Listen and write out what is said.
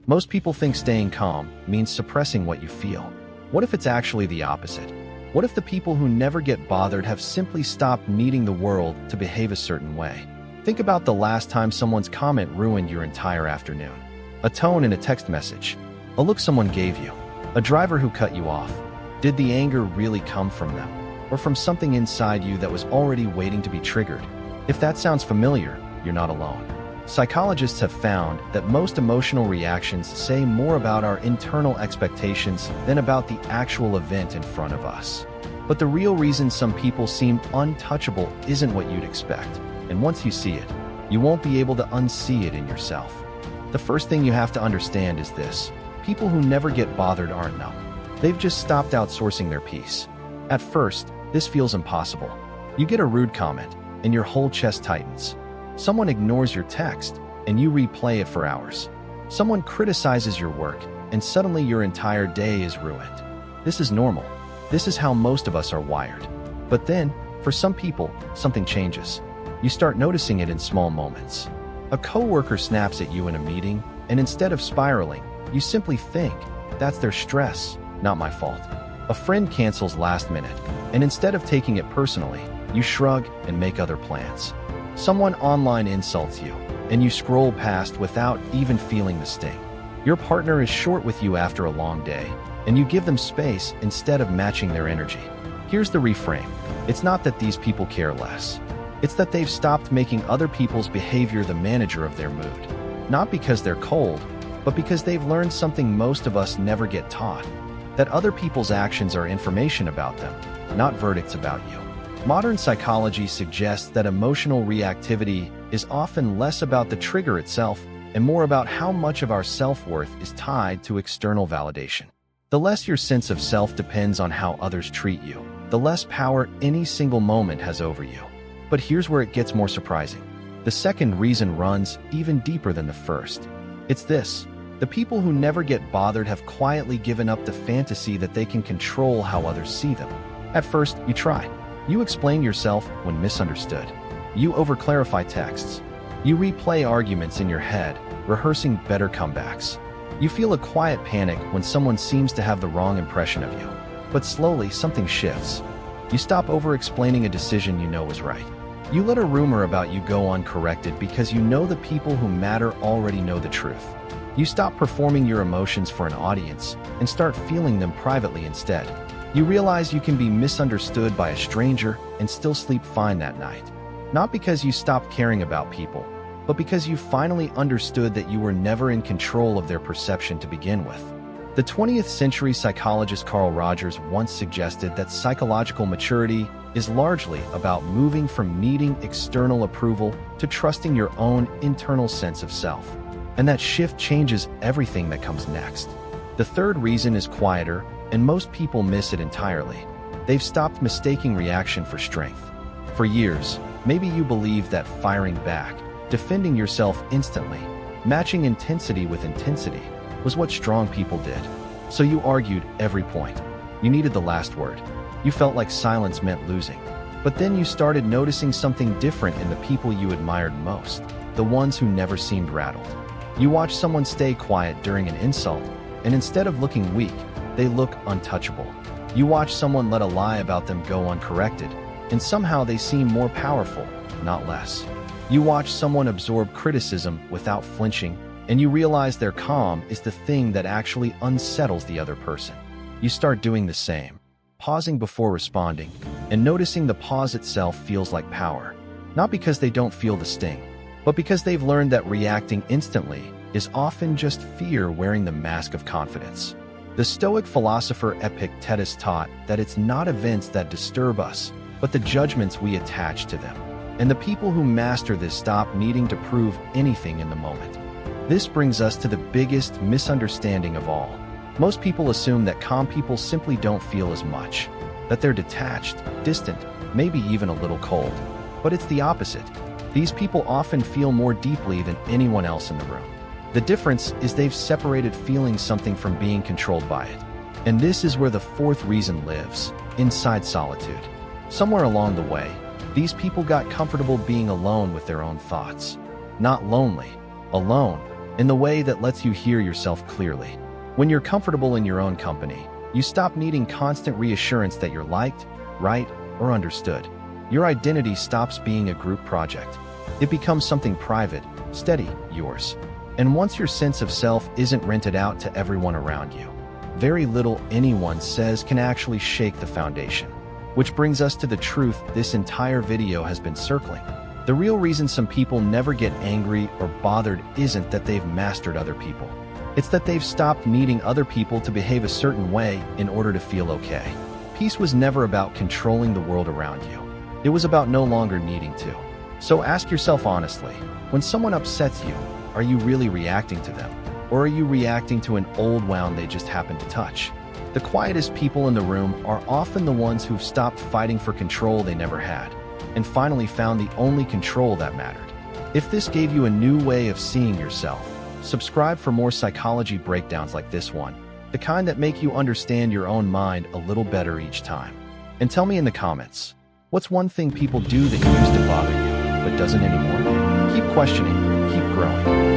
Most people think staying calm means suppressing what you feel. What if it's actually the opposite? What if the people who never get bothered have simply stopped needing the world to behave a certain way? Think about the last time someone's comment ruined your entire afternoon. A tone in a text message, a look someone gave you, a driver who cut you off. Did the anger really come from them, or from something inside you that was already waiting to be triggered? If that sounds familiar, you're not alone. Psychologists have found that most emotional reactions say more about our internal expectations than about the actual event in front of us. But the real reason some people seem untouchable isn't what you'd expect. And once you see it, you won't be able to unsee it in yourself. The first thing you have to understand is this: people who never get bothered aren't numb. They've just stopped outsourcing their peace. At first, this feels impossible. You get a rude comment, and your whole chest tightens. Someone ignores your text, and you replay it for hours. Someone criticizes your work, and suddenly your entire day is ruined. This is normal. This is how most of us are wired. But then, for some people, something changes. You start noticing it in small moments. A coworker snaps at you in a meeting, and instead of spiraling, you simply think, "That's their stress, not my fault." A friend cancels last minute, and instead of taking it personally, you shrug and make other plans. Someone online insults you, and you scroll past without even feeling the sting. Your partner is short with you after a long day, and you give them space instead of matching their energy. Here's the reframe. It's not that these people care less. It's that they've stopped making other people's behavior the manager of their mood. Not because they're cold, but because they've learned something most of us never get taught: that other people's actions are information about them, not verdicts about you. Modern psychology suggests that emotional reactivity is often less about the trigger itself and more about how much of our self-worth is tied to external validation. The less your sense of self depends on how others treat you, the less power any single moment has over you. But here's where it gets more surprising. The second reason runs even deeper than the first. It's this: the people who never get bothered have quietly given up the fantasy that they can control how others see them. At first, you try. You explain yourself when misunderstood. You overclarify texts. You replay arguments in your head, rehearsing better comebacks. You feel a quiet panic when someone seems to have the wrong impression of you. But slowly, something shifts. You stop over-explaining a decision you know is right. You let a rumor about you go uncorrected because you know the people who matter already know the truth. You stop performing your emotions for an audience and start feeling them privately instead. You realize you can be misunderstood by a stranger and still sleep fine that night. Not because you stopped caring about people, but because you finally understood that you were never in control of their perception to begin with. The 20th century psychologist Carl Rogers once suggested that psychological maturity is largely about moving from needing external approval to trusting your own internal sense of self. And that shift changes everything that comes next. The third reason is quieter, and most people miss it entirely. They've stopped mistaking reaction for strength. For years, maybe you believed that firing back, defending yourself instantly, matching intensity with intensity, was what strong people did. So you argued every point. You needed the last word. You felt like silence meant losing. But then you started noticing something different in the people you admired most, the ones who never seemed rattled. You watched someone stay quiet during an insult, and instead of looking weak, they look untouchable. You watch someone let a lie about them go uncorrected, and somehow they seem more powerful, not less. You watch someone absorb criticism without flinching, and you realize their calm is the thing that actually unsettles the other person. You start doing the same, pausing before responding, and noticing the pause itself feels like power. Not because they don't feel the sting, but because they've learned that reacting instantly is often just fear wearing the mask of confidence. The Stoic philosopher Epictetus taught that it's not events that disturb us, but the judgments we attach to them. And the people who master this stop needing to prove anything in the moment. This brings us to the biggest misunderstanding of all. Most people assume that calm people simply don't feel as much, that they're detached, distant, maybe even a little cold. But it's the opposite. These people often feel more deeply than anyone else in the room. The difference is they've separated feeling something from being controlled by it. And this is where the fourth reason lives, inside solitude. Somewhere along the way, these people got comfortable being alone with their own thoughts. Not lonely, alone, in the way that lets you hear yourself clearly. When you're comfortable in your own company, you stop needing constant reassurance that you're liked, right, or understood. Your identity stops being a group project. It becomes something private, steady, yours. And once your sense of self isn't rented out to everyone around you, very little anyone says can actually shake the foundation. Which brings us to the truth this entire video has been circling. The real reason some people never get angry or bothered isn't that they've mastered other people. It's that they've stopped needing other people to behave a certain way in order to feel okay. Peace was never about controlling the world around you. It was about no longer needing to. So ask yourself honestly, when someone upsets you, are you really reacting to them? Or are you reacting to an old wound they just happened to touch? The quietest people in the room are often the ones who've stopped fighting for control they never had, and finally found the only control that mattered. If this gave you a new way of seeing yourself, subscribe for more psychology breakdowns like this one, the kind that make you understand your own mind a little better each time. And tell me in the comments, what's one thing people do that used to bother you, but doesn't anymore? Keep questioning, keep growing.